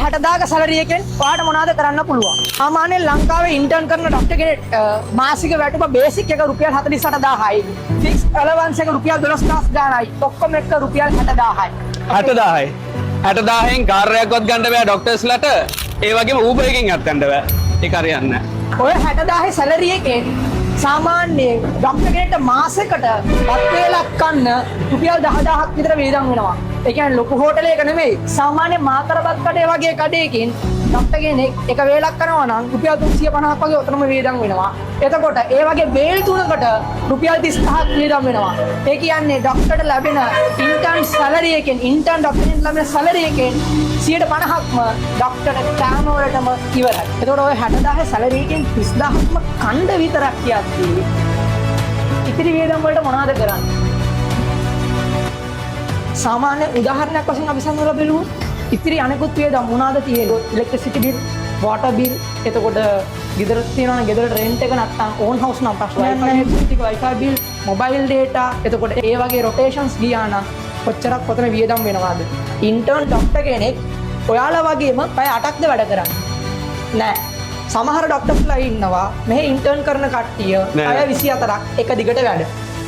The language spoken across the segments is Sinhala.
60,000 සැලරි එකෙන් ඔයාලට මොනවද කරන්න පුළුවන්? සාමාන්‍යයෙන් ලංකාවේ ඉන්ටර්න් කරන ડોක්ටර් කෙනෙක් මාසික වැටුප බේසික් එක රුපියල් 48,000යි. ෆික්ස් ඇලවන්ස් එක රුපියල් 12,000 ගානයි. ඔක්කොම එක්ක රුපියල් 60,000යි. 60,000යි 60,000න් කාර්යයක්වත් ගන්න බෑ ડોක්ටර්ස්ලාට. ඒ වගේම ඌබර් එකෙන් යත් යන්න බෑ. ඒක හරියන්නේ නැහැ. ඔය 60,000 සැලරි එකෙන් සාමාන්‍යයෙන් ડોක්ටර් කෙනෙක්ට මාසෙකට පත් වේලක් කන්න රුපියල් 10,000ක් විතර වේදම් වෙනවා. ඒ කියන්නේ ලොකු හෝටලයක නෙමෙයි. සාමාන්‍ය මාතරබත් කඩේ වගේ කඩේකින් ડોක්ටර් කෙනෙක් එක වේලක් කරනවා නම් රුපියල් 350ක් වගේ උතරම වේදම් වෙනවා. එතකොට ඒ වගේ වේල් තුනකට රුපියල් 35ක් වේදම් වෙනවා. ඒ කියන්නේ ડોක්ටර්ට ලැබෙන ඉන්ටර්න් සැලරි එකෙන් ඉන්ටර්න් ડોක්ටර්ට ලැබෙන සැලරි එකෙන් 50%ක්ම ડોක්ටර්ට ටර්න් ඕවරටම ඉවරයි. එතකොට ඔය 60,000 සැලරි එකෙන් 30,000ක්ම කණ්ඩ විතරක් කියද්දී ඉතිරි වේදම් වලට මොනවද කරන්නේ? සාමාන්‍ය උදාහරණයක් වශයෙන් අපි සම්මත බලමු. ඉතිරි අනෙකුත් වේදම් මොනවාද තියෙන්නේ? ඉලෙක්ට්‍රිසිටි බිල්, වෝටර් බිල්, එතකොට ගෙදර තියෙනවා නම් ගෙදරට රෙන්ට් එක නැත්නම් ඕන් හවුස් නම් ප්‍රශ්නයක් නැහැ. Wi-Fi බිල්, මොබයිල් data, එතකොට ඒ වගේ රොටේෂන්ස් ගියා නම් කොච්චරක් කොතන වියදම් වෙනවද? ඉන්ටර්න් ડોක්ටර් කෙනෙක් ඔයාලා වගේම පැය 8ක්ද වැඩ කරන්නේ? නෑ. සමහර ડોක්ටර්ස්ලා ඉන්නවා මෙහෙ ඉන්ටර්න් කරන කට්ටිය පැය 24ක් එක දිගට වැඩ.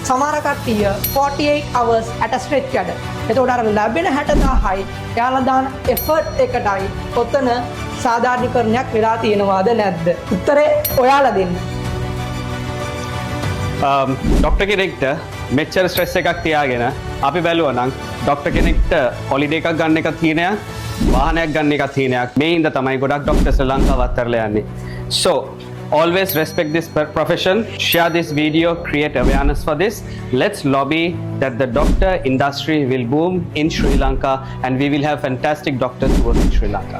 සමහර කට්ටිය 48 hours at a stretch වැඩ. එතකොට අර ලැබෙන 60,000යි එයාලා දාන effort එකටයි ඔතන සාධාරණීකරණයක් වෙලා තියෙනවද නැද්ද? උත්තරේ ඔයාලා දෙන්න. ડોක්ටර් කෙනෙක්ට මෙච්චර ස්ට්‍රෙස් එකක් තියාගෙන අපි බැලුවා නම් ડોක්ටර් කෙනෙක්ට හොලිඩේ එකක් ගන්න එක තියෙනයක්, වාහනයක් ගන්න එක තියෙනයක්. මේ හින්දා තමයි ගොඩක් ડોක්ටර්ස් ලංකාව අත්හැරලා යන්නේ. So always respect this profession, share this video, create awareness for this. Let's lobby that the doctor industry will boom in Sri Lanka and we will have fantastic doctors who work in Sri Lanka.